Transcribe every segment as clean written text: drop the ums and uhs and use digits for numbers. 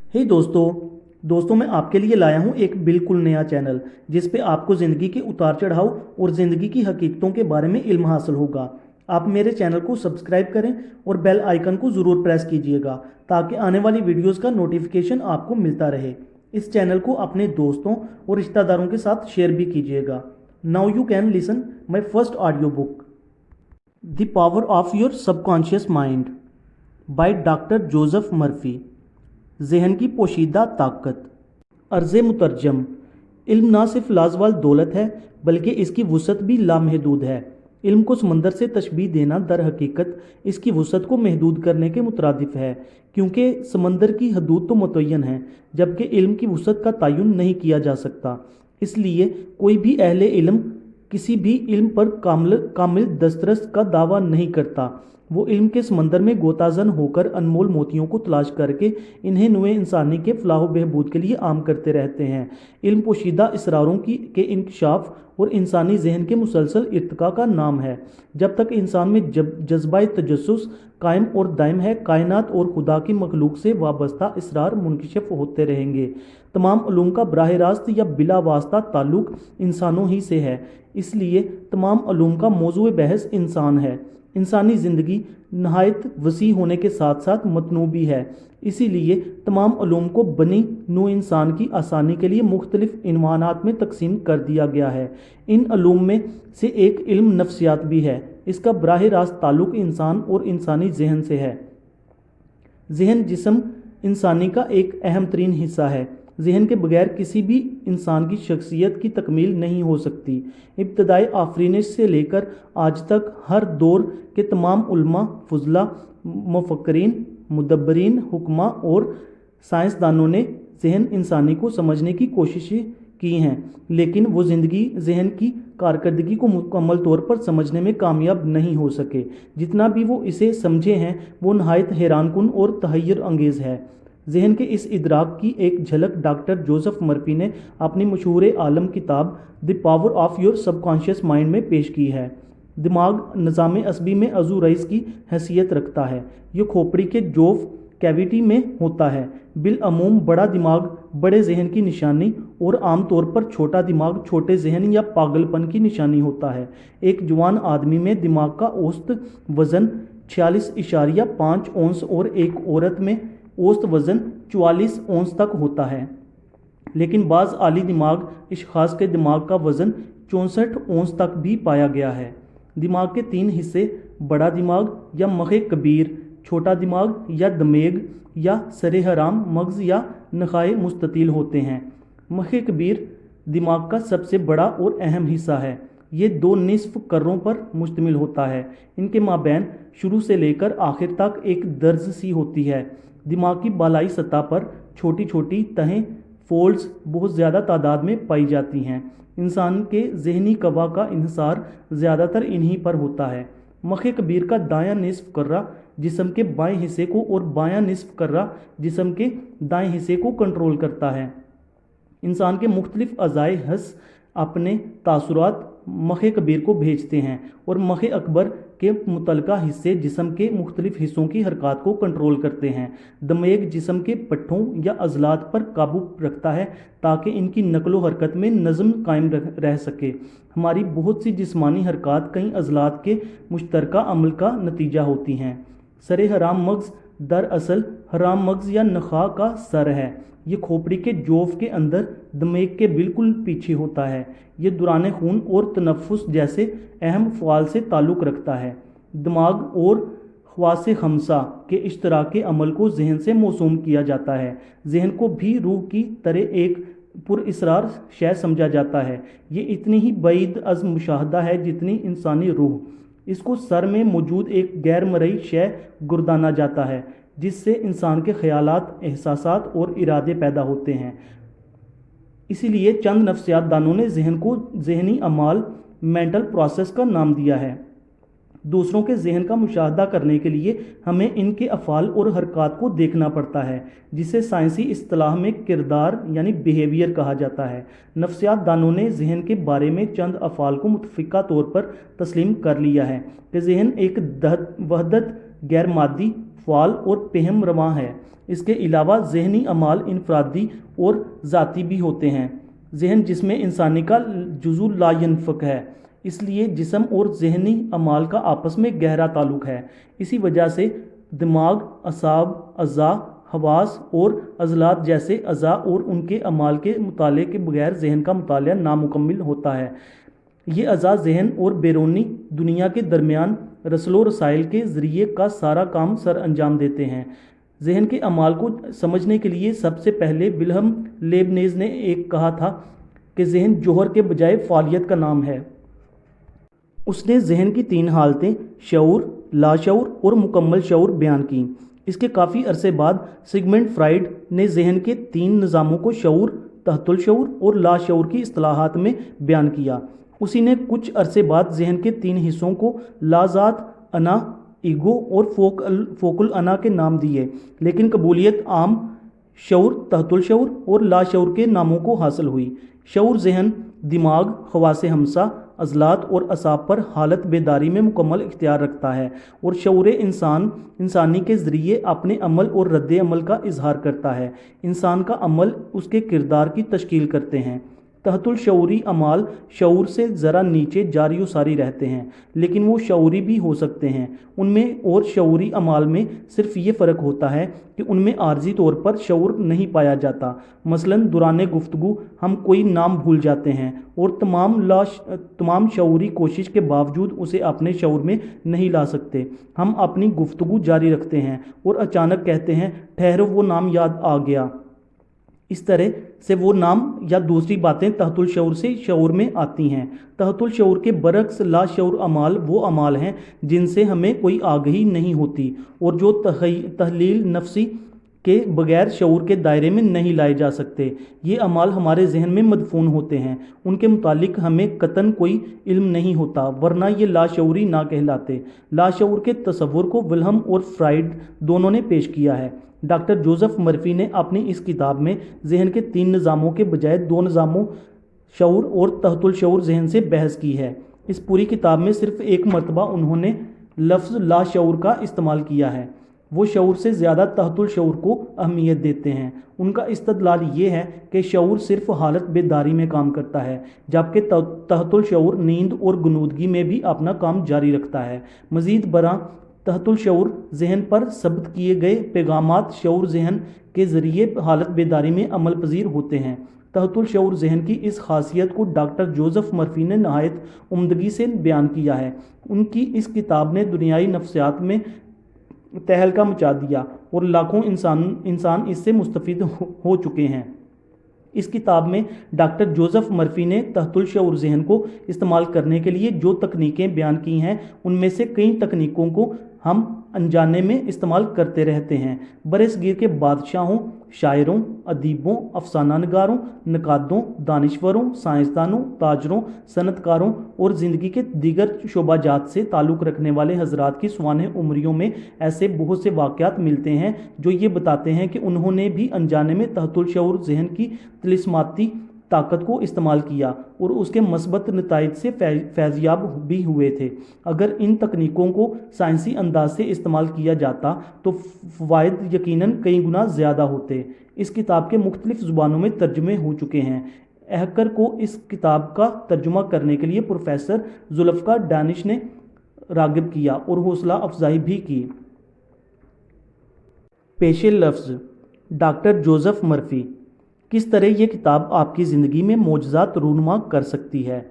दोस्तों मैं आपके लिए लाया हूँ एक बिल्कुल नया चैनल जिस पे आपको ज़िंदगी के उतार चढ़ाव और ज़िंदगी की हकीकतों के बारे में इल्म हासिल होगा। आप मेरे चैनल को सब्सक्राइब करें और बेल आइकन को ज़रूर प्रेस कीजिएगा ताकि आने वाली वीडियोस का नोटिफिकेशन आपको मिलता रहे। इस चैनल को अपने दोस्तों और रिश्तेदारों के साथ शेयर भी कीजिएगा। Now you can listen my first audio book, the power of your subconscious mind by doctor Joseph Murphy. ज़हन की पोशीदा ताकत। अर्ज़ मुतरजम। इल्म ना सिर्फ लाजवाल दौलत है बल्कि इसकी वुसअत भी लामहदूद है। इल्म को समंदर से तशबीह देना दर हकीकत इसकी वुसअत को महदूद करने के मुतरादिफ है, क्योंकि समंदर की हदूद तो मुतय्यन है जबकि इल्म की वुसअत का तयन नहीं किया जा सकता। इसलिए कोई भी अहले इल्म किसी भी इल्म पर कामिल दस्तरस का दावा नहीं करता। वो इल्म के समंदर में गोताजन होकर अनमोल मोतियों को तलाश करके इन्हें नुए इंसानी के फलाह बहबूद के लिए आम करते रहते हैं। इल्म पोशीदा इसरारों के इंकशाफ और इंसानी जहन के मुसलसल इर्तिका का नाम है। जब तक इंसान में जज्बा तजस्सुस कायम और दायम है, कायनात और खुदा की मखलूक से वाबस्ता इसरार मुनकशिफ होते रहेंगे। तमाम उलूम का बराह रास्त या बिला वास्ता ताल्लुक इंसानों ही से है, इसलिए तमाम उलूम का मौजूए बहस इंसान है। इंसानी ज़िंदगी नहायत वसी होने के साथ साथ मतनू भी है, इसीलिए तमाम उलूम को बनी नू इंसान की आसानी के लिए मुख्तलिफ इन्वानात में तकसीम कर दिया गया है। इन उलूम में से एक इल्म नफ्सियात भी है। इसका बराह रास्त ताल्लुक़ इंसान और इंसानी जहन से है। जहन जिस्म इंसानी का एक अहम तरीन हिस्सा है। जहन के बगैर किसी भी इंसान की शख्सियत की तकमील नहीं हो सकती। इब्तदाई आफरीनिश से लेकर आज तक हर दौर के तमाम उलमा, फुजला, मुफक्करीन, मुदब्बरीन, हुक्मा और साइंसदानों ने जहन इंसानी को समझने की कोशिशें की हैं, लेकिन वो ज़िंदगी जहन की कारकर्दगी को मुकम्मल तौर पर समझने में कामयाब नहीं हो सके। जितना भी वो इसे समझे हैं वो नहायत हैरानकुन और तहय्युर अंगेज़ है। जहन के इस इदराक की एक झलक डॉक्टर जोसेफ मर्फी ने अपनी मशहूर आलम किताब the power of your subconscious mind में पेश की है। दिमाग निज़ाम असबी में अज़ू रईस की हैसियत रखता है। ये खोपड़ी के जोफ कैविटी में होता है। बिलअमूम बड़ा दिमाग बड़े जहन की निशानी और आम तौर पर छोटा दिमाग छोटे जहन या पागलपन की निशानी होता है। एक जवान आदमी में दिमाग का औसत वज़न 46.5 औंस और एक औरत में औसत वज़न 44 औंस तक होता है, लेकिन बाज़ आली दिमाग इश्खास के दिमाग का वज़न 64 औंस तक भी पाया गया है। दिमाग के 3 हिस्से बड़ा दिमाग या मखे कबीर, छोटा दिमाग या दमेग या सरे हराम मगज़ या नखाए मुस्ततील होते हैं। मखे कबीर दिमाग का सबसे बड़ा और अहम हिस्सा है। ये 2 निस्फ कर्रों पर मुश्तमिल होता है। इनके माबैन शुरू से लेकर आखिर तक एक दर्ज सी होती है। दिमाग की बालाई सतह पर छोटी छोटी तहें फोल्ड्स बहुत ज़्यादा तादाद में पाई जाती हैं। इंसान के जहनी कवा का इन्हिसार ज़्यादातर इन्हीं पर होता है। मखे कबीर का दायां निस्फ कर्रा जिस्म के बाएं हिस्से को और बायां निस्फ कर्रा जिस्म के दाएं हिस्से को कंट्रोल करता है। इंसान के मुख्तलिफ अज़ाए हस अपने तासुरात मखे कबीर को भेजते हैं और मखे अकबर के मुतलका हिस्से जिस्म के मुख्तलिफ हिस्सों की हरकत को कंट्रोल करते हैं। दमेग जिस्म के पट्ठों या अज़लात पर काबू रखता है ताकि इनकी नकलो हरकत में नज़म कायम रह सके। हमारी बहुत सी जिस्मानी हरकत कई अज़लात के मुश्तरका अमल का नतीजा होती हैं। सरे हराम मगज़ दरअसल हराम मगज़ या नखा का सर है। ये खोपड़ी के जोफ के अंदर दमेग के बिल्कुल पीछे होता है। ये दुराने खून और तनफ़ुस जैसे अहम फ़आल से ताल्लुक़ रखता है। दिमाग और ख़वासे खमसा के इश्तराके अमल को जहन से मौसूम किया जाता है। जहन को भी रूह की तरह एक पुरअसरार शय समझा जाता है। ये इतनी ही बईद अज़ मुशाहदा है जितनी इंसानी रूह। इसको सर में मौजूद एक गैर मरई शय गुर्दाना जाता है जिससे इंसान के ख़यालात, एहसासात और इरादे पैदा होते हैं। इसीलिए चंद नफ्सियात दानों ने जहन को जहनी अमाल मेंटल प्रोसेस का नाम दिया है। दूसरों के जहन का मुशाहदा करने के लिए हमें इनके अफ़ाल और हरकत को देखना पड़ता है, जिसे साइंसी इस्तिलाह में किरदार यानी बिहेवियर कहा जाता है। नफ्सियात दानों ने जहन के बारे में चंद अफ़ाल को मुतफ़िका तौर पर तस्लीम कर लिया है कि जहन एक वहदत गैर मादी फ़आल और पेहम रवां है। اس کے علاوہ ذہنی اعمال انفرادی اور ذاتی بھی ہوتے ہیں۔ ذہن جسم انسانی کا جزو لا ینفک ہے، اس لیے جسم اور ذہنی اعمال کا آپس میں گہرا تعلق ہے۔ اسی وجہ سے دماغ، اعصاب، اعضاء، حواس اور عضلات جیسے اعضاء اور ان کے اعمال کے مطالعے کے بغیر ذہن کا مطالعہ نامکمل ہوتا ہے۔ یہ اعضاء ذہن اور بیرونی دنیا کے درمیان رسل و رسائل کے ذریعے کا سارا کام سر انجام دیتے ہیں۔ ذہن کے اعمال کو سمجھنے کے لیے سب سے پہلے ولہم لیبنیز نے ایک کہا تھا کہ ذہن جوہر کے بجائے فعالیت کا نام ہے۔ اس نے ذہن کی 3 حالتیں شعور، لاشعور اور مکمل شعور بیان کیں۔ اس کے کافی عرصے بعد سگمنڈ فرائڈ نے ذہن کے 3 نظاموں کو شعور، تحت الشعور اور لاشعور کی اصطلاحات میں بیان کیا۔ اسی نے کچھ عرصے بعد ذہن کے 3 حصوں کو لا ذات، انا، ایگو اور فوکل انا کے نام دیے، لیکن قبولیت عام شعور، تحت الشعور اور لاشعور کے ناموں کو حاصل ہوئی۔ شعور ذہن، دماغ، حواس ہمسا، عضلات اور اعصاب پر حالت بیداری میں مکمل اختیار رکھتا ہے اور شعور انسانی کے ذریعے اپنے عمل اور رد عمل کا اظہار کرتا ہے۔ انسان کا عمل اس کے کردار کی تشکیل کرتے ہیں۔ تحت الشعوری اعمال شعور سے ذرا نیچے جاری و ساری رہتے ہیں، لیکن وہ شعوری بھی ہو سکتے ہیں۔ ان میں اور شعوری اعمال میں صرف یہ فرق ہوتا ہے کہ ان میں عارضی طور پر شعور نہیں پایا جاتا۔ مثلاً دوران گفتگو ہم کوئی نام بھول جاتے ہیں اور تمام شعوری کوشش کے باوجود اسے اپنے شعور میں نہیں لا سکتے۔ ہم اپنی گفتگو جاری رکھتے ہیں اور اچانک کہتے ہیں، ٹھہرو، وہ نام یاد آ گیا۔ اس طرح سے وہ نام یا دوسری باتیں تحت الشعور سے شعور میں آتی ہیں۔ تحت الشعور کے برعکس لاشعور اعمال وہ اعمال ہیں جن سے ہمیں کوئی آگہی نہیں ہوتی اور جو تحلیل نفسی کے بغیر شعور کے دائرے میں نہیں لائے جا سکتے۔ یہ اعمال ہمارے ذہن میں مدفون ہوتے ہیں، ان کے متعلق ہمیں قطعاً کوئی علم نہیں ہوتا، ورنہ یہ لاشعوری نہ کہلاتے۔ لاشعور کے تصور کو ولہم اور فرائڈ دونوں نے پیش کیا ہے۔ ڈاکٹر جوزف مرفی نے اپنی اس کتاب میں ذہن کے 3 نظاموں کے بجائے 2 نظاموں شعور اور تحت الشعور ذہن سے بحث کی ہے۔ اس پوری کتاب میں صرف ایک مرتبہ انہوں نے لفظ لاشعور کا استعمال کیا ہے۔ وہ شعور سے زیادہ تحت الشعور کو اہمیت دیتے ہیں۔ ان کا استدلال یہ ہے کہ شعور صرف حالت بیداری میں کام کرتا ہے، جبکہ تحت الشعور نیند اور غنودگی میں بھی اپنا کام جاری رکھتا ہے۔ مزید برآں تحت الشعور ذہن پر ثبت کیے گئے پیغامات شعور ذہن کے ذریعے حالت بیداری میں عمل پذیر ہوتے ہیں۔ تحت الشعور ذہن کی اس خاصیت کو ڈاکٹر جوزف مرفی نے نہایت عمدگی سے بیان کیا ہے۔ ان کی اس کتاب نے دنیائی نفسیات میں تہلکہ مچا دیا اور لاکھوں انسان اس سے مستفید ہو چکے ہیں۔ اس کتاب میں ڈاکٹر جوزف مرفی نے تحت الشعور ذہن کو استعمال کرنے کے لیے جو تکنیکیں بیان کی ہیں، ان میں سے کئی تکنیکوں کو ہم انجانے میں استعمال کرتے رہتے ہیں۔ برصغیر کے بادشاہوں، شاعروں، ادیبوں، افسانہ نگاروں، نقادوں، دانشوروں، سائنسدانوں، تاجروں، صنعت کاروں اور زندگی کے دیگر شعبہ جات سے تعلق رکھنے والے حضرات کی سوانح عمریوں میں ایسے بہت سے واقعات ملتے ہیں جو یہ بتاتے ہیں کہ انہوں نے بھی انجانے میں تحت الشعور ذہن کی طلسماتی طاقت کو استعمال کیا اور اس کے مثبت نتائج سے فیضیاب بھی ہوئے تھے۔ اگر ان تکنیکوں کو سائنسی انداز سے استعمال کیا جاتا تو فوائد یقیناً کئی گنا زیادہ ہوتے۔ اس کتاب کے مختلف زبانوں میں ترجمے ہو چکے ہیں۔ اہکر کو اس کتاب کا ترجمہ کرنے کے لیے پروفیسر زلفقار ڈینش نے راغب کیا اور حوصلہ افزائی بھی کی۔ پیش لفظ ڈاکٹر جوزف مرفی۔ کس طرح یہ کتاب آپ کی زندگی میں معجزات رونما کر سکتی ہے؟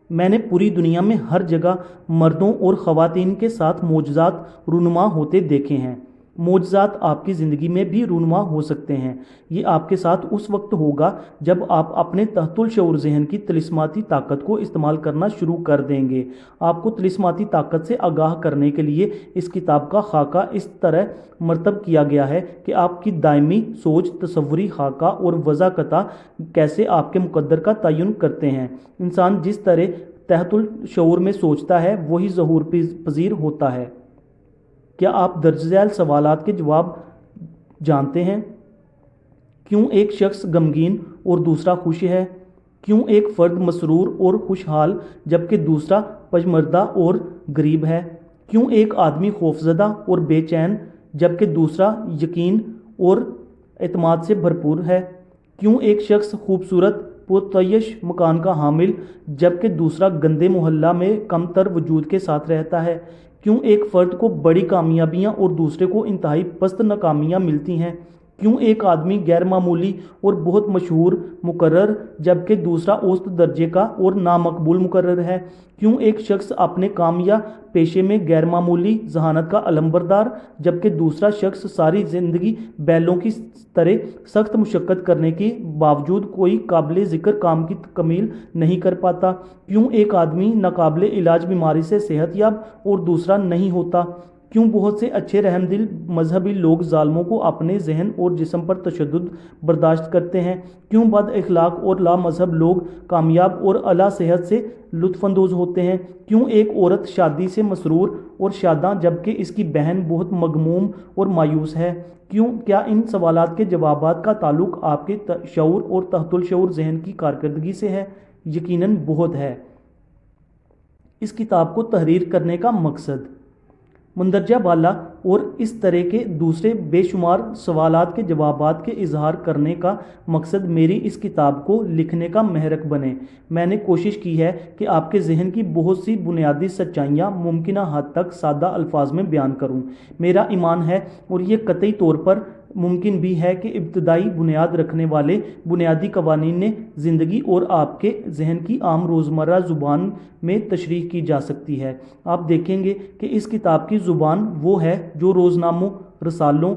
میں نے پوری دنیا میں ہر جگہ مردوں اور خواتین کے ساتھ معجزات رونما ہوتے دیکھے ہیں۔ معجزات آپ کی زندگی میں بھی رونما ہو سکتے ہیں۔ یہ آپ کے ساتھ اس وقت ہوگا جب آپ اپنے تحت الشعور ذہن کی طلسماتی طاقت کو استعمال کرنا شروع کر دیں گے۔ آپ کو طلسماتی طاقت سے آگاہ کرنے کے لیے اس کتاب کا خاکہ اس طرح مرتب کیا گیا ہے کہ آپ کی دائمی سوچ، تصوری خاکہ اور وضع قطع کیسے آپ کے مقدر کا تعین کرتے ہیں۔ انسان جس طرح تحت الشعور میں سوچتا ہے وہی ظہور پذیر ہوتا ہے۔ کیا آپ درج ذیل سوالات کے جواب جانتے ہیں؟ کیوں ایک شخص غمگین اور دوسرا خوش ہے؟ کیوں ایک فرد مسرور اور خوشحال جبکہ دوسرا پژمردہ اور غریب ہے؟ کیوں ایک آدمی خوفزدہ اور بے چین جبکہ دوسرا یقین और एतमाद से भरपूर है? क्यों एक शख्स खूबसूरत पुरतयश मकान का हामिल जबकि दूसरा गंदे मोहल्ला में कमतर वजूद के साथ रहता है? क्यों एक फ़र्द को बड़ी कामयाबियां और दूसरे को इंतहाई पस्त नाकामियां मिलती हैं? क्यों एक आदमी गैर मामूली और बहुत मशहूर मुकर्रर जबकि दूसरा औसत दर्जे का और नामकबूल मुकर्रर है? क्यों एक शख्स अपने काम या पेशे में गैर मामूली जहानत का अलंबरदार जबकि दूसरा शख्स सारी ज़िंदगी बैलों की तरह सख्त मुशक्क़त करने के बावजूद कोई काबिल ज़िक्र काम की तकमील नहीं कर पाता? क्यों एक आदमी नाकाबिल इलाज बीमारी से सेहतयाब और दूसरा नहीं होता? क्यों बहुत से अच्छे रहमदिल मजहबी लोग ज़ालिमों को अपने जहन और जिस्म पर तशद्दुद बर्दाश्त करते हैं? क्यों बद अखलाक और ला मजहब लोग कामयाब और अला सेहत से लुत्फ़अंदोज़ होते हैं? क्यों एक औरत शादी से मसरूर और शादां जबकि इसकी बहन बहुत मगमूम और मायूस है? क्या इन सवालात के जवाबात का ताल्लुक़ आपके शऊर और तहतुल शऊर जहन की कारकर्दगी से है? यकीनन बहुत है। इस किताब को तहरीर करने का मकसद मंदरजा बाला और इस तरह के दूसरे बेशुमार सवालात के जवाबात के इजहार करने का मकसद मेरी इस किताब को लिखने का महरक बने। मैंने कोशिश की है कि आपके जहन की बहुत सी बुनियादी सच्चाइयाँ मुमकिन हद तक सादा अल्फाज में बयान करूँ। मेरा ईमान है और ये कतई तौर पर मुमकिन भी है कि इब्तदाई बुनियाद रखने वाले बुनियादी कवानीन ने ज़िंदगी और आपके जहन की आम रोज़मर्रा ज़ुबान में तशरीह की जा सकती है। आप देखेंगे कि इस किताब की ज़ुबान वो है जो रोज़नामों, रसालों,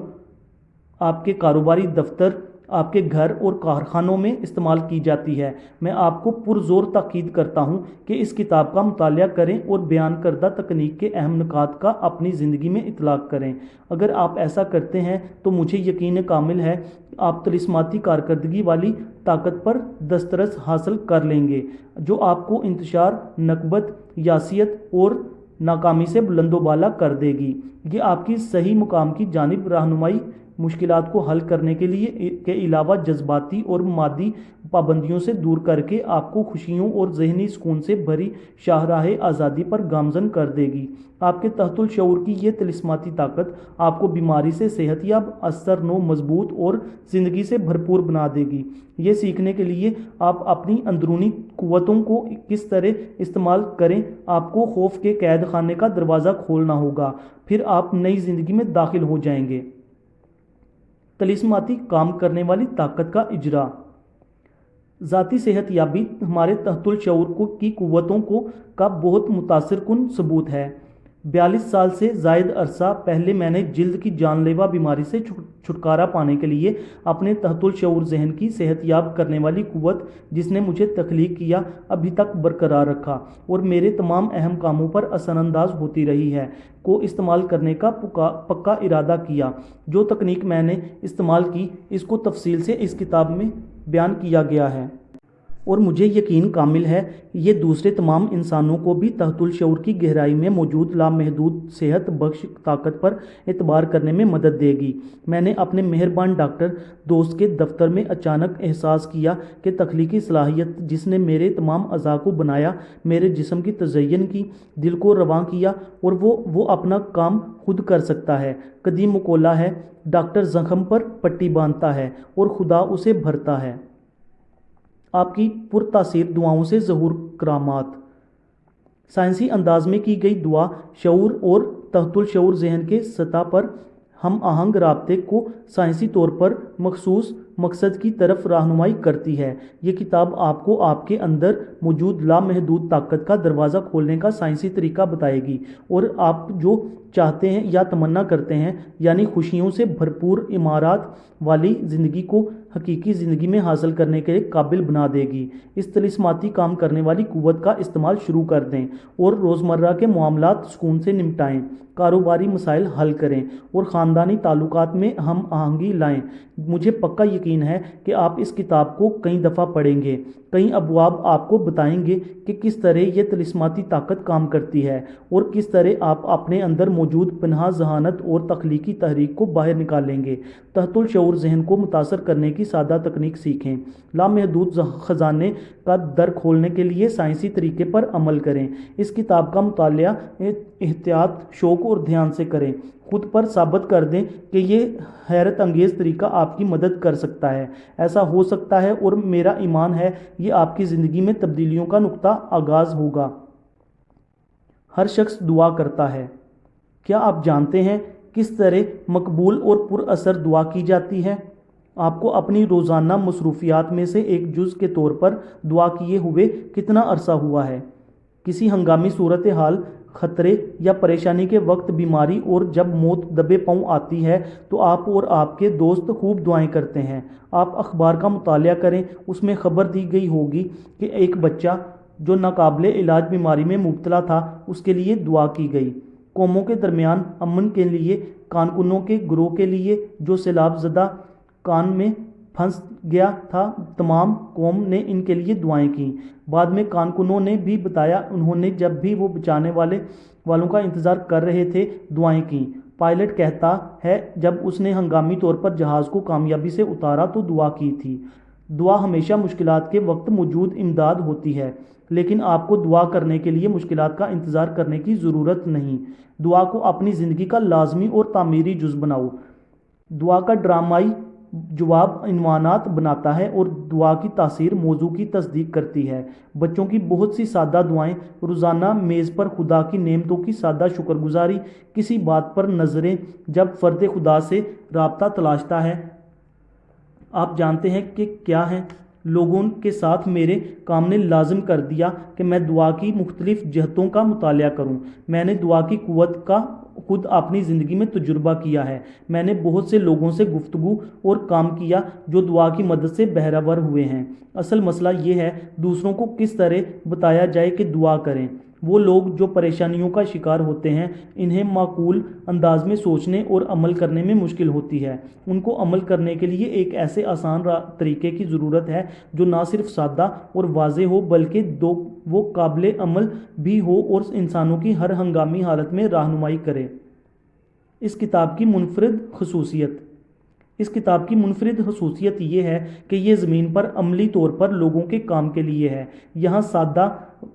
आपके कारोबारी दफ्तर, आपके घर और कारखानों में इस्तेमाल की जाती है। मैं आपको पुरज़ोर ताकीद करता हूँ कि इस किताब का मुतालिया करें और बयान करदा तकनीक के अहम नुकात का अपनी ज़िंदगी में इतलाक़ करें। अगर आप ऐसा करते हैं तो मुझे यकीन कामिल है आप तिलिस्माती कारकर्दगी वाली ताकत पर दस्तरस हासिल कर लेंगे जो आपको इंतशार, नकबत, यासियत और नाकामी से बुलंदोबाला कर देगी। ये आपकी सही मुकाम की जानिब रहनुमाई, मुश्किलात को हल करने के लिए के अलावा जज्बाती और मादी पाबंदियों से दूर करके आपको खुशियों और जहनी सुकून से भरी शाहराह आज़ादी पर गामजन कर देगी। आपके तहतुल शऊर की ये तिलिस्माती ताकत आपको बीमारी से सेहतयाब, असर नो मजबूत और ज़िंदगी से भरपूर बना देगी। ये सीखने के लिए आप अपनी अंदरूनी कुव्वतों को किस तरह इस्तेमाल करें, आपको खौफ के कैद खाने का दरवाज़ा खोलना होगा, फिर आप नई ज़िंदगी में दाखिल हो जाएंगे। तिलिस्माती काम करने वाली ताकत का इजरा। ज़ाती सेहतयाबी हमारे तहतुल शऊर की कुव्वतों का बहुत मुतासिर कुन सबूत है। 42 साल से ज़ायद अरसा पहले मैंने जिल्द की जानलेवा बीमारी से छुटकारा पाने के लिए अपने तहतुल शऊर जहन की सेहतयाब करने वाली कुव्वत जिसने मुझे तख्लीक किया अभी तक बरकरार रखा और मेरे तमाम अहम कामों पर असरअंदाज होती रही है को इस्तेमाल करने का पक्का इरादा किया। जो तकनीक मैंने इस्तेमाल की इसको तफसील से इस किताब में बयान किया गया है और मुझे यकीन कामिल है ये दूसरे तमाम इंसानों को भी तहतुल शऊर की गहराई में मौजूद लामहदूद सेहत बख्श ताकत पर एतबार करने में मदद देगी। मैंने अपने मेहरबान डॉक्टर दोस्त के दफ्तर में अचानक एहसास किया कि तख्लीकी सलाहियत जिसने मेरे तमाम अज़ा को बनाया, मेरे जिस्म की तज़य्युन की, दिल को रवां किया और वो अपना काम खुद कर सकता है। कदीम मुकोला है, डॉक्टर ज़ख्म पर पट्टी बांधता है और खुदा उसे भरता है। आपकी पुरतासीर दुआओं से ज़हूर करामात। साइंसी अंदाज में की गई दुआ शऊर और तहतुल शऊर जहन के सतह पर हम आहंग राब्ते को साइंसी तौर पर मखसूस मकसद की तरफ रहनुमाई करती है। ये किताब आपको आपके अंदर मौजूद लामहदूद ताकत का दरवाज़ा खोलने का साइंसी तरीका बताएगी और आप जो चाहते हैं या तमन्ना करते हैं यानी खुशियों से भरपूर इमारत वाली ज़िंदगी को हकीकी ज़िंदगी में हासिल करने के लिए काबिल बना देगी। इस तिलिस्माती काम करने वाली कुव्वत का इस्तेमाल शुरू कर दें और रोज़मर्रा के मामलात सुकून से निपटाएं, कारोबारी मसाइल हल करें और ख़ानदानी ताल्लुकात में हम आहंगी लाएं। मुझे पक्का यकीन है कि आप इस किताब को कई दफ़ा पढ़ेंगे। कई अबवाब आपको बताएंगे कि किस तरह यह तिलिस्माती ताकत काम करती है और किस तरह आप अपने अंदर मौजूद पनाह जहानत और तख्लीकी तहरीक को बाहर निकालेंगे। तहतुल शऊर जहन को मुतासर करने की की सादा तकनीक सीखें। लामहदूद ख़जाने का दर खोलने के लिए साइंसी तरीके पर अमल करें। इस किताब का मुतालिया एहतियात, शौक़ और ध्यान से करें। खुद पर साबित कर दें कि ये हैरत अंगेज़ तरीका आपकी मदद कर सकता है। ऐसा हो सकता है और मेरा ईमान है ये आपकी ज़िंदगी में तब्दीलियों का नुक्ता आगाज़ होगा। हर शख्स दुआ करता है। क्या आप जानते हैं किस तरह मकबूल और पुरअसर दुआ की जाती है? आपको अपनी रोज़ाना मसरूफियात में से एक जुज़ के तौर पर दुआ किए हुए कितना अरसा हुआ है? किसी हंगामी सूरत हाल, खतरे या परेशानी के वक्त, बीमारी और जब मौत दबे पांव आती है तो आप और आपके दोस्त खूब दुआएं करते हैं। आप अखबार का मुतालिया करें, उसमें खबर दी गई होगी कि एक बच्चा जो नाकाबिले इलाज बीमारी में मुब्तला था, उसके लिए दुआ की गई। कौमों के दरमियान अमन के लिए, कारकुनों के गिरोह के लिए जो सैलाब ज़दा कान में फंस गया था, तमाम कौम ने इनके लिए दुआएं की। बाद में कारकुनों ने भी बताया उन्होंने जब भी वो बचाने वालों का इंतज़ार कर रहे थे दुआएं की। पायलट कहता है जब उसने हंगामी तौर पर जहाज़ को कामयाबी से उतारा तो दुआ की थी। दुआ हमेशा मुश्किलात के वक्त मौजूद इमदाद होती है, लेकिन आपको दुआ करने के लिए मुश्किलात का इंतज़ार करने की ज़रूरत नहीं। दुआ को अपनी ज़िंदगी का लाजमी और तामीरी जुज़ बनाओ। दुआ का ड्रामाई जवाब इन्वानात बनाता है और दुआ की तासीर मौजू की तस्दीक करती है। बच्चों की बहुत सी सादा दुआएं, रोज़ाना मेज़ पर खुदा की नेमतों की सादा शुक्रगुजारी, किसी बात पर नज़रें जब फ़र्द खुदा से राब्ता तलाशता है। आप जानते हैं कि क्या है? लोगों के साथ मेरे काम ने लाजिम कर दिया कि मैं दुआ की मुख्तलिफ जहतों का मुतालिया करूं। मैंने दुआ की कुव्वत का खुद अपनी ज़िंदगी में तजुर्बा किया है। मैंने बहुत से लोगों से गुफ्तगू और काम किया जो दुआ की मदद से बहरावर हुए हैं। असल मसला ये है दूसरों को किस तरह बताया जाए कि दुआ करें। वो लोग जो परेशानियों का शिकार होते हैं, इन्हें माकूल अंदाज में सोचने और अमल करने में मुश्किल होती है। उनको अमल करने के लिए एक ऐसे आसान तरीके की ज़रूरत है जो ना सिर्फ सादा और वाज़ेह हो बल्कि वो काबिल अमल भी हो और इंसानों की हर हंगामी हालत में रहनुमाई करे। इस किताब की मुनफरिद खसूसियत ये है कि ये ज़मीन पर अमली तौर पर लोगों के काम के लिए है। यहाँ सादा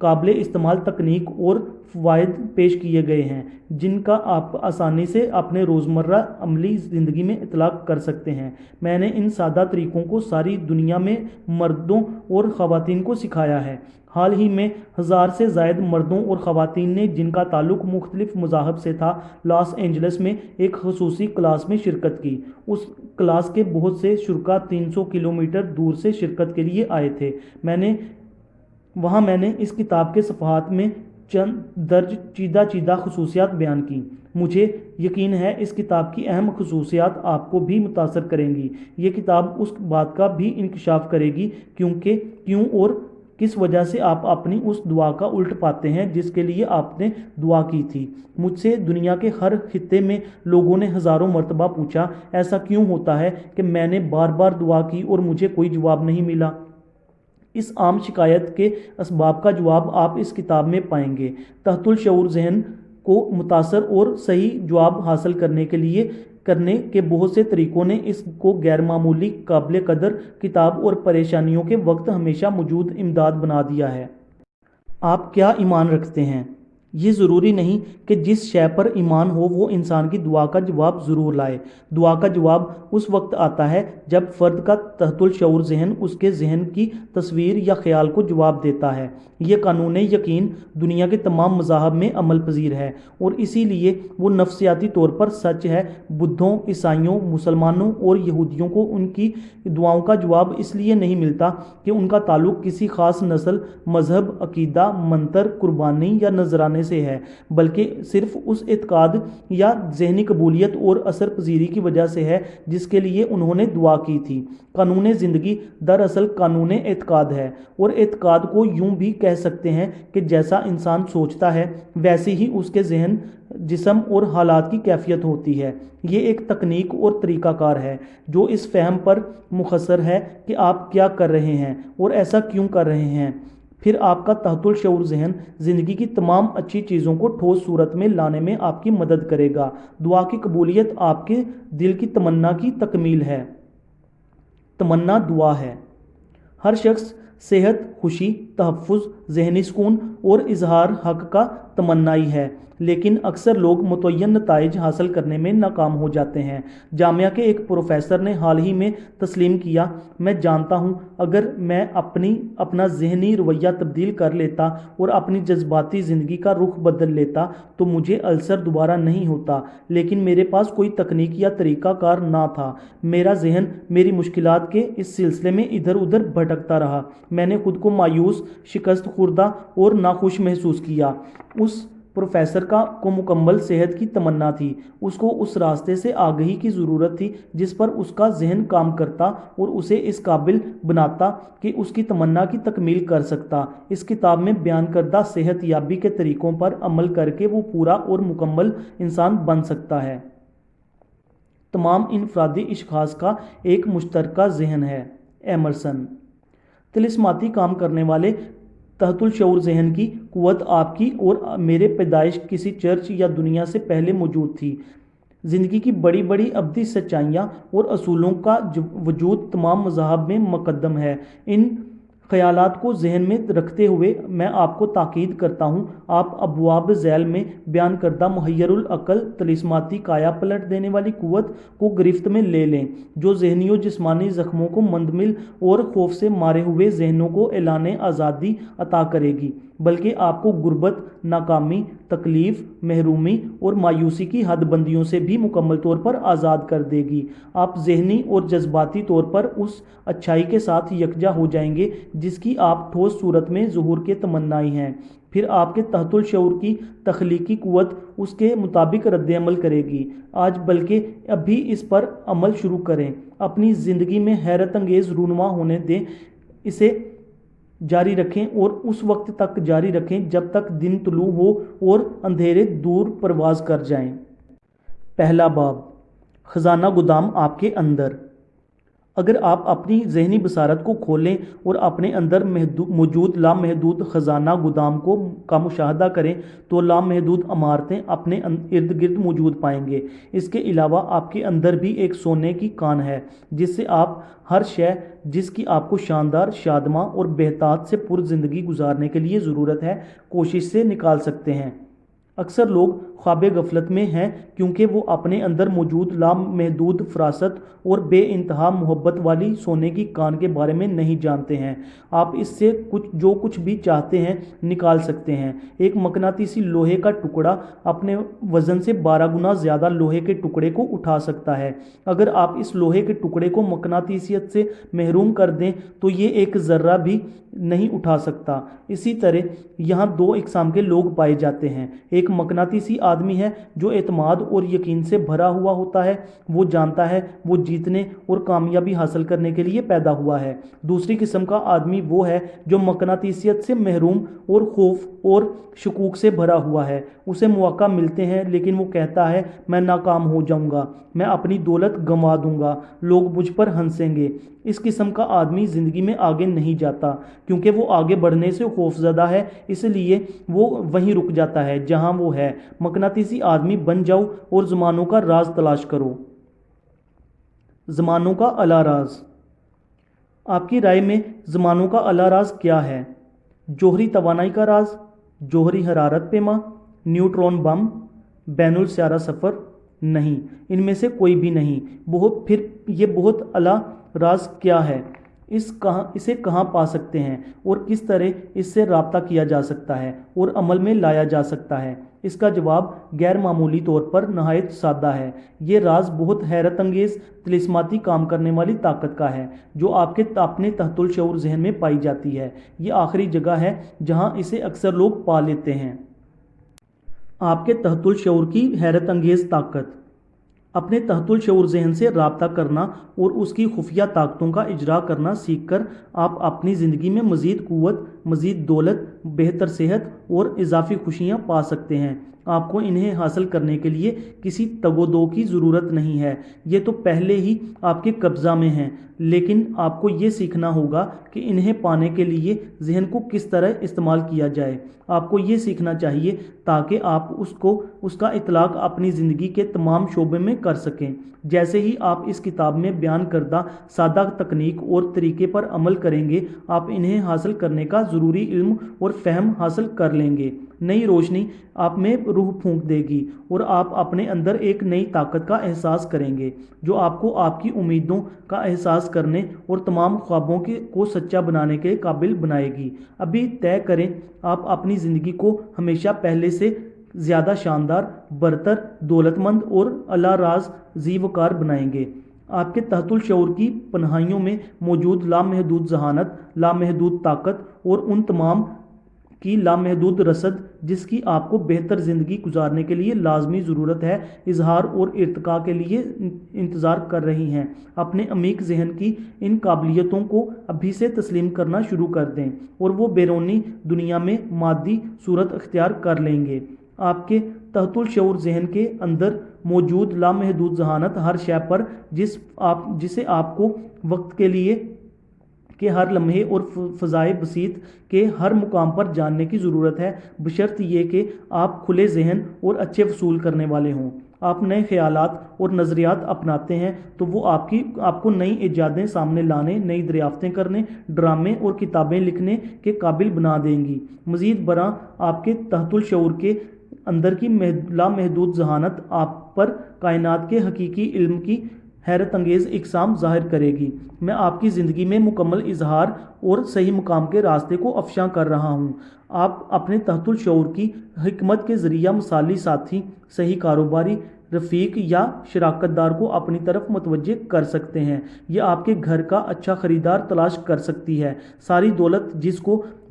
काबिल इस्तेमाल तकनीक और फ़वाइद पेश किए गए हैं जिनका आप आसानी से अपने रोज़मर्रा अमली ज़िंदगी में इतलाक़ कर सकते हैं। मैंने इन सादा तरीक़ों को सारी दुनिया में मर्दों और ख़वातीन को सिखाया है। हाल ही में 1000 से ज़ायद मर्दों और ख़वातीन ने जिनका ताल्लुक़ मुख्तलिफ मज़ाहब से था, लॉस एंजल्स में एक ख़ुसूसी क्लास में शिरकत की। उस क्लास के बहुत से शुरका 300 किलोमीटर दूर से शिरकत के लिए आए थे। मैंने इस किताब के सफ़हात में चंद दर्ज चीदा खसूसियात बयान की। मुझे यकीन है इस किताब की अहम खसूसियात आपको भी मुतासर करेंगी। ये किताब उस बात का भी इंकशाफ करेगी क्यों और किस वजह से आप अपनी उस दुआ का उल्ट पाते हैं जिसके लिए आपने दुआ की थी। मुझसे दुनिया के हर खित्ते में लोगों ने हज़ारों मरतबा पूछा, ऐसा क्यों होता है कि मैंने बार बार दुआ की और मुझे कोई जवाब नहीं मिला। इस आम शिकायत के असबाब का जवाब आप इस किताब में पाएंगे। तहतुल शऊर ज़हन को मुतासर और सही जवाब हासिल करने के बहुत से तरीक़ों ने इसको गैर मामूली काबिल कदर किताब और परेशानियों के वक्त हमेशा मौजूद इमदाद बना दिया है। आप क्या ईमान रखते हैं? ये ज़रूरी नहीं कि जिस शय पर ईमान हो वो इंसान की दुआ का जवाब ज़रूर लाए। दुआ का जवाब उस वक्त आता है जब फ़र्द का तहतुल शऊर ज़हन उसके ज़हन की तस्वीर या ख़याल को जवाब देता है। ये कानून यकीन दुनिया के तमाम मज़ाहब में अमल पजीर है और इसीलिए वो नफ्सियाती तौर पर सच है। बुद्धों, ईसाइयों, मुसलमानों और यहूदियों को उनकी दुआओं का जवाब इसलिए नहीं मिलता कि उनका ताल्लुक़ किसी ख़ास नस्ल, मज़हब, अक़ीदा, मंतर, कुर्बानी या नजराने से है, बल्कि सिर्फ उस एतकाद या ज़हनी कबूलियत और असर पजीरी की वजह से है जिसके लिए उन्होंने दुआ की थी। कानून ज़िंदगी दरअसल कानून एतकाद है और एतकाद को यूं भी कह सकते हैं कि जैसा इंसान सोचता है वैसे ही उसके जहन, जिस्म और हालात की कैफियत होती है। ये एक तकनीक और तरीक़ाकार है जो इस फ़हम पर मुखसर है कि आप क्या कर रहे हैं और ऐसा क्यों कर रहे हैं। फिर आपका तहतुल शऊर ज़हन ज़िंदगी की तमाम अच्छी चीज़ों को ठोस सूरत में लाने में आपकी मदद करेगा। दुआ की कबूलियत आपके दिल की तमन्ना की तकमील है। तमन्ना दुआ है। हर शख्स सेहत, खुशी, तहफ़्फ़ुज़, ज़हनी सुकून और इजहार हक़ का तमन्नाई है, लेकिन अक्सर लोग मुतय्यन नताइज हासिल करने में नाकाम हो जाते हैं। जामिया के एक प्रोफेसर ने हाल ही में तस्लीम किया, मैं जानता हूँ अगर मैं अपना ज़हनी रवैया तब्दील कर लेता और अपनी जज्बाती ज़िंदगी का रुख बदल लेता तो मुझे अल्सर दोबारा नहीं होता, लेकिन मेरे पास कोई तकनीक या तरीक़ाकार ना था। मेरा ज़हन मेरी मुश्किलात के इस सिलसिले में इधर उधर भटकता रहा। मैंने खुद को मायूस, शिकस्त खुर्दा और नाखुश महसूस किया। उस प्रोफेसर को मुकम्मल सेहत की तमन्ना थी। उसको उस रास्ते से आगाही की ज़रूरत थी जिस पर उसका जहन काम करता और उसे इस काबिल बनाता कि उसकी तमन्ना की तकमील कर सकता। इस किताब में बयान करदा सेहत याबी के तरीक़ों पर अमल करके वो पूरा और मुकम्मल इंसान बन सकता है। तमाम इनफरादी इश्ख़ास का एक मुश्तरका ज़हन है। एमरसन। तिलिस्माती काम करने वाले तहतुल शऊर ज़हन की क़ुव्वत आपकी और मेरे पैदाइश किसी चर्च या दुनिया से पहले मौजूद थी। ज़िंदगी की बड़ी बड़ी अब्दी सच्चाइयाँ और असूलों का वजूद तमाम मज़ाहब में मुक़द्दम है। इन ख़यालात को ज़हन में रखते हुए मैं आपको ताकीद करता हूँ, आप अबवाब ज़ैल में बयान करदा मुहय्यरुल अक़ल तिलिस्माती काया पलट देने वाली क़ुव्वत को गिरफ्त में ले लें, जो ज़हनी और जिस्मानी ज़ख्मों को मंदमिल और खौफ से मारे हुए ज़हनों को ऐलाने आज़ादी अता करेगी, बल्कि आपको गुर्बत, नाकामी, तकलीफ़, महरूमी और मायूसी की हदबंदियों से भी मुकम्मल तौर पर आज़ाद कर देगी। आप ज़हनी और जज्बाती तौर पर उस अच्छाई के साथ यकजा हो जाएंगे जिसकी आप ठोस सूरत में ज़ुहूर के तमन्नाई हैं। फिर आपके तहतुल शऊर की तख्लीकी क़ुव्वत उसके मुताबिक रद्द-ए-अमल करेगी। आज बल्कि अभी इस पर अमल शुरू करें। अपनी ज़िंदगी में हैरत अंगेज़ रूनुमा होने दें, इसे जारी रखें और उस वक्त तक जारी रखें जब तक दिन तुलू हो और अंधेरे दूर परवाज़ कर जाएं। पहला बाब, ख़ज़ाना गुदाम आपके अंदर। अगर आप अपनी ज़हनी बसारत को खोलें और अपने अंदर मौजूद लामहदूद ख़ज़ाना गुदाम का मुशाहदा करें तो लामहदूद अमारतें अपने इर्द गिर्द मौजूद पाएंगे। इसके अलावा आपके अंदर भी एक सोने की कान है जिससे आप हर शय जिसकी आपको शानदार, शादमा और बेहतात से पुर ज़िंदगी गुजारने के लिए ज़रूरत है, कोशिश से निकाल सकते हैं। अक्सर लोग ख्वाब गफलत में हैं क्योंकि वो अपने अंदर मौजूद लामहदूद फरासत और बेइंतहा मोहब्बत वाली सोने की कान के बारे में नहीं जानते हैं। आप इससे जो कुछ भी चाहते हैं निकाल सकते हैं। एक मकनातीसी लोहे का टुकड़ा अपने वज़न से 12 गुना ज़्यादा लोहे के टुकड़े को उठा सकता है। अगर आप इस लोहे के टुकड़े को मकनातीसियत से महरूम कर दें तो ये एक ज़र्रा भी नहीं उठा सकता। इसी तरह यहाँ दो इक़साम के लोग पाए जाते हैं। एक मकनातीसी आदमी है जो एतमाद और यकीन से भरा हुआ होता है। वो जानता है वो जीतने और कामयाबी हासिल करने के लिए पैदा हुआ है। दूसरी किस्म का आदमी वो है जो मकनातीसियत से महरूम और खौफ और शकूक से भरा हुआ है। उसे मौका मिलते हैं लेकिन वो कहता है मैं नाकाम हो जाऊंगा, मैं अपनी दौलत गंवा दूंगा, लोग मुझ पर हंसेंगे। इस किस्म का आदमी ज़िंदगी में आगे नहीं जाता क्योंकि वो आगे बढ़ने से खौफज़दा है, इसलिए वो वहीं रुक जाता है जहां वो है। मकनातीसी आदमी बन जाओ और ज़मानों का राज तलाश करो। ज़मानों का अला राज। आपकी राय में ज़मानों का अला राज क्या है? जोहरी तवानाई का राज, जोहरी हरारत पैमा, न्यूट्रॉन बम, बैनुल स्यारा सफ़र? नहीं, इनमें से कोई भी नहीं। फिर ये बहुत अला राज क्या है? इसे कहाँ पा सकते हैं और किस तरह इससे राब्ता किया जा सकता है और अमल में लाया जा सकता है? इसका जवाब गैर मामूली तौर पर नहायत सादा है। ये राज बहुत हैरत अंगेज़ तिलिस्माती काम करने वाली ताकत का है जो आपके अपने तहतुल शऊर ज़हन में पाई जाती है। ये आखिरी जगह है जहाँ इसे अक्सर लोग पा लेते हैं। आपके तहतुल शऊर की हैरत अंगेज़ ताकत। अपने तहतुल शऊर ज़हन से राब्ता करना और उसकी खुफिया ताकतों का इजरा करना सीख कर आप अपनी ज़िंदगी में मज़ीद क़ुव्वत, मज़ीद दौलत, बेहतर सेहत और इजाफ़ी खुशियाँ पा सकते हैं। आपको इन्हें हासिल करने के लिए किसी तगोदो की ज़रूरत नहीं है, ये तो पहले ही आपके कब्ज़ा में हैं। लेकिन आपको ये सीखना होगा कि इन्हें पाने के लिए जहन को किस तरह इस्तेमाल किया जाए। आपको ये सीखना चाहिए ताकि आप उसका इतलाक़ अपनी ज़िंदगी के तमाम शोबे में कर सकें। जैसे ही आप इस किताब में बयान करदा सादा तकनीक और तरीके पर अमल करेंगे, आप इन्हें हासिल करने का ज़रूरी इल्म और फ़हम हासिल कर लेंगे। नई रोशनी आप में रूह फूंक देगी और आप अपने अंदर एक नई ताकत का एहसास करेंगे, जो आपको आपकी उम्मीदों का एहसास करने और तमाम ख्वाबों को सच्चा बनाने के काबिल बनाएगी। अभी तय करें, आप अपनी ज़िंदगी को हमेशा पहले से ज़्यादा शानदार, बरतर, दौलतमंद और अला राज ज़ीवकार बनाएंगे। आपके तहतुल शऊर की पनहाइयों में मौजूद लामहदूद जहानत, लामहदूद ताकत और उन तमाम की लामहदूद रसद जिसकी आपको बेहतर ज़िंदगी गुजारने के लिए लाजमी ज़रूरत है, इजहार और इर्तिका के लिए इंतज़ार कर रही हैं। अपने अमीक जहन की इन काबिलियतों को अभी से तस्लीम करना शुरू कर दें और वो बैरूनी दुनिया में मादी सूरत अख्तियार कर लेंगे। आपके तहतुल शऊर जहन के अंदर मौजूद लामहदूद जहानत हर शय पर जिसे आपको वक्त के हर लम्हे और फ़ज़ाए बसीत के हर मुकाम पर जानने की ज़रूरत है, बशर्त ये कि आप खुले जहन और अच्छे वसूल करने वाले हों। आप नए ख़यालात और नज़रियात अपनाते हैं तो वो आपको नई ईजादें सामने लाने, नई दरियाफ़तें करने, ड्रामे और किताबें लिखने के काबिल बना देंगी। मज़ीद बरआं आपके तहतुल शऊर के अंदर की लामहदूद जहानत आप पर कायनात के हकीकी इल्म की हैरत अंगेज़ इकसाम ज़ाहिर करेगी। मैं आपकी ज़िंदगी में मुकम्मल इजहार और सही मुकाम के रास्ते को अफ़शां कर रहा हूँ। आप अपने तहतुल शऊर की हिकमत के ज़रिया मिसाली साथी, सही कारोबारी, रफ़ीक या शराकतदार को अपनी तरफ मुतवज्जे कर सकते हैं। यह आपके घर का अच्छा ख़रीदार तलाश कर सकती है, सारी दौलत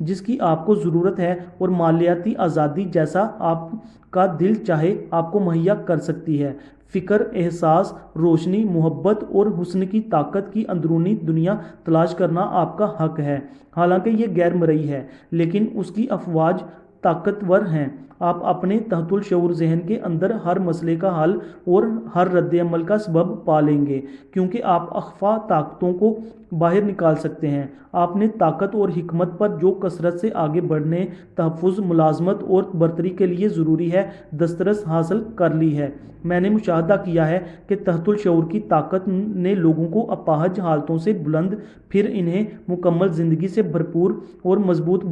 जिसकी आपको ज़रूरत है और मालियाती आज़ादी जैसा आपका दिल चाहे आपको मुहैया कर सकती है। फ़िक्र, एहसास, रोशनी, मोहब्बत और हुस्न की ताकत की अंदरूनी दुनिया तलाश करना आपका हक है। हालांकि ये गैर मरई है, लेकिन उसकी अफवाज ताकतवर हैं। आप अपने तहतुल शऊर जहन के अंदर हर मसले का हल और हर रद्द अमल का सबब पा लेंगे, क्योंकि आप अख्फा ताकतों को बाहर निकाल सकते हैं। आपने ताकत और हिकमत पर जो कसरत से आगे बढ़ने, तहफ़्फ़ुज़, मुलाज़मत और बरतरी के लिए ज़रूरी है, दस्तरस हासिल कर ली है। मैंने मुशाहदा किया है कि तहतुल शऊर की ताकत ने लोगों को अपाहज हालतों से बुलंद, फिर इन्हें मुकम्मल ज़िंदगी से भरपूर और मजबूत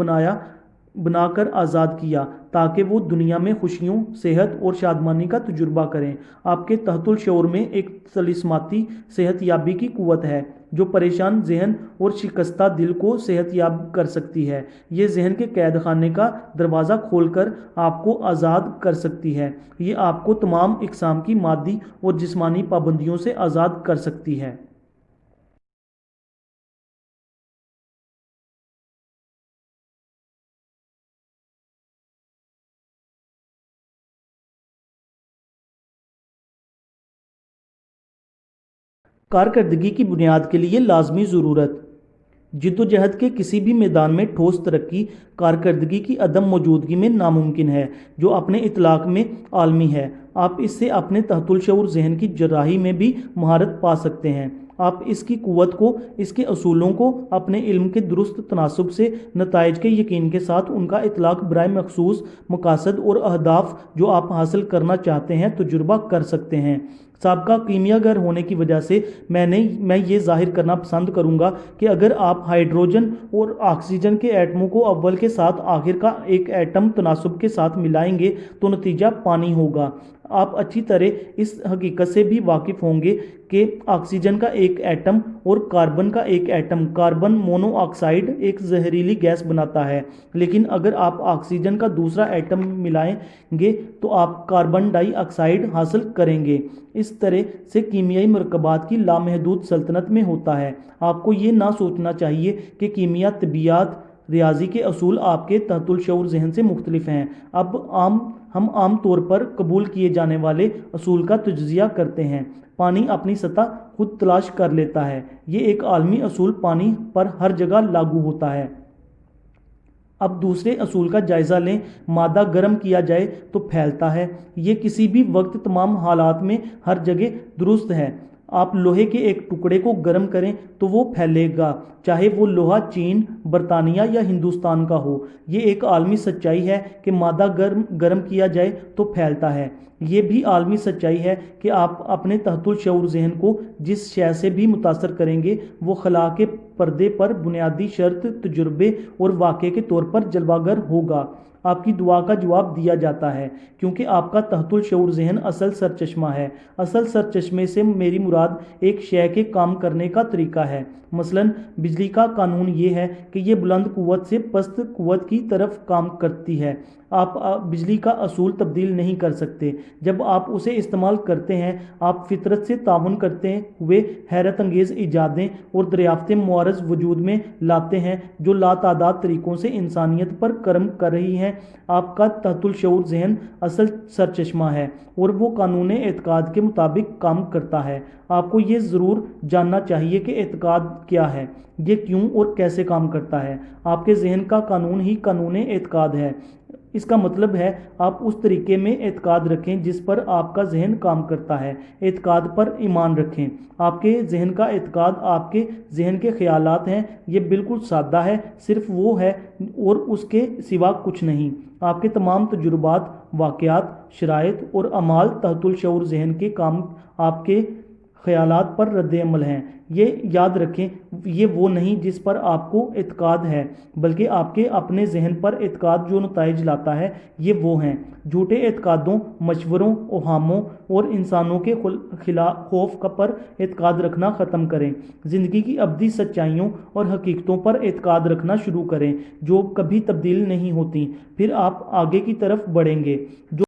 बनाकर आज़ाद किया, ताकि वो दुनिया में खुशियों, सेहत और शादमानी का तजुर्बा करें। आपके तहतुल शऊर में एक तलिस्माती सेहतयाबी की क़ुव्वत है, जो परेशान जहन और शिकस्ता दिल को सेहतयाब कर सकती है। ये जहन के कैद खाने का दरवाज़ा खोलकर आपको आज़ाद कर सकती है। ये आपको तमाम इक़साम की मादी और जिस्मानी पाबंदियों से आज़ाद कर सकती है। कारकर्दगी की बुनियाद के लिए लाजमी ज़रूरत। जिद्दोजहद के किसी भी मैदान में ठोस तरक्की कारकर्दगी की अदम मौजूदगी में नामुमकिन है, जो अपने इतलाक़ में आलमी है। आप इससे अपने तहतुल शऊर जहन की जर्राही में भी महारत पा सकते हैं। आप इसकी क़ुव्वत को, इसके असूलों को अपने इल्म के दुरुस्त तनासुब से नताइज के यकीन के साथ उनका इतलाक़ बराए मखसूस मकासद और अहदाफ जो आप हासिल करना चाहते हैं तजुर्बा कर सकते हैं। साबका कीमियागर होने की वजह से मैं ये ज़ाहिर करना पसंद करूँगा कि अगर आप हाइड्रोजन और ऑक्सीजन के एटमों को अव्वल के साथ आखिर का एक एटम तनासुब के साथ मिलाएंगे तो नतीजा पानी होगा। आप अच्छी तरह इस हकीकत से भी वाकिफ़ होंगे कि ऑक्सीजन का एक एटम और कार्बन का एक एटम कार्बन मोनोऑक्साइड एक जहरीली गैस बनाता है, लेकिन अगर आप ऑक्सीजन का दूसरा एटम मिलाएंगे तो आप कार्बन डाइऑक्साइड हासिल करेंगे। इस तरह से कीमियाई मरकबात की लामहदूद सल्तनत में होता है। आपको ये ना सोचना चाहिए कि कीमिया, तबियात, रियाजी के असूल आपके तहतुल शऊर जहन से मुख्तलिफ हैं। हम आम तौर पर कबूल किए जाने वाले असूल का तज्ज़िया करते हैं। पानी अपनी सतह खुद तलाश कर लेता है। ये एक आलमी असूल पानी पर हर जगह लागू होता है। अब दूसरे असूल का जायज़ा लें। मादा गर्म किया जाए तो फैलता है। ये किसी भी वक्त तमाम हालात में हर जगह दुरुस्त है। आप लोहे के एक टुकड़े को गर्म करें तो वो फैलेगा, चाहे वो लोहा चीन, बरतानिया या हिंदुस्तान का हो। ये एक आलमी सच्चाई है कि मादा गर्म किया जाए तो फैलता है। ये भी आलमी सच्चाई है कि आप अपने तहतुल शऊर ज़हन को जिस शय से भी मुतासर करेंगे वो खला के पर्दे पर बुनियादी शर्त, तजुर्बे और वाक़े के तौर पर जलवागर होगा। आपकी दुआ का जवाब दिया जाता है, क्योंकि आपका तहतुल शऊर ज़हन असल सरचश्मा है। असल सरचश्मे से मेरी मुराद एक शय के काम करने का तरीका है। मसलन बिजली का कानून ये है कि ये बुलंद कुव्वत से पस्त कुव्वत की तरफ काम करती है। आप बिजली का असूल तब्दील नहीं कर सकते। जब आप उसे इस्तेमाल करते हैं, आप फितरत से ताउन करते हुए हैरत अंगेज़ इजादें और दरियाफ्तें मुआरज़ वजूद में लाते हैं जो लातादाद तरीक़ों से इंसानियत पर करम कर रही हैं। आपका तहतुल शऊर ज़हन असल सरचश्मा है और वो कानून एतकाद के मुताबिक काम करता है। आपको ये ज़रूर जानना चाहिए कि एतकाद क्या है, ये क्यों और कैसे काम करता है। आपके ज़हन का कानून ही कानून एतकाद है। इसका मतलब है आप उस तरीके में एतकाद रखें जिस पर आपका जहन काम करता है। एतकाद पर ईमान रखें। आपके जहन का एतकाद आपके जहन के ख्यालात हैं। ये बिल्कुल सादा है, सिर्फ वो है और उसके सिवा कुछ नहीं। आपके तमाम तजुर्बात, वाक़यात, शराइत और अमाल तहतुल शऊर जहन के काम आपके ख्यालात पर रद्द-ए-अमल हैं। ये याद रखें, ये वो नहीं जिस पर आपको एतकाद है, बल्कि आपके अपने जहन पर एतकाद जो नताइज लाता है, ये वो हैं। झूठे एतकादों, मशवरों, ओहामों और इंसानों के खौफ पर एतकाद रखना ख़त्म करें। ज़िंदगी की अबदी सच्चाइयों और हकीकतों पर एतकाद रखना शुरू करें जो कभी तब्दील नहीं होती। फिर आप आगे की तरफ बढ़ेंगे। जो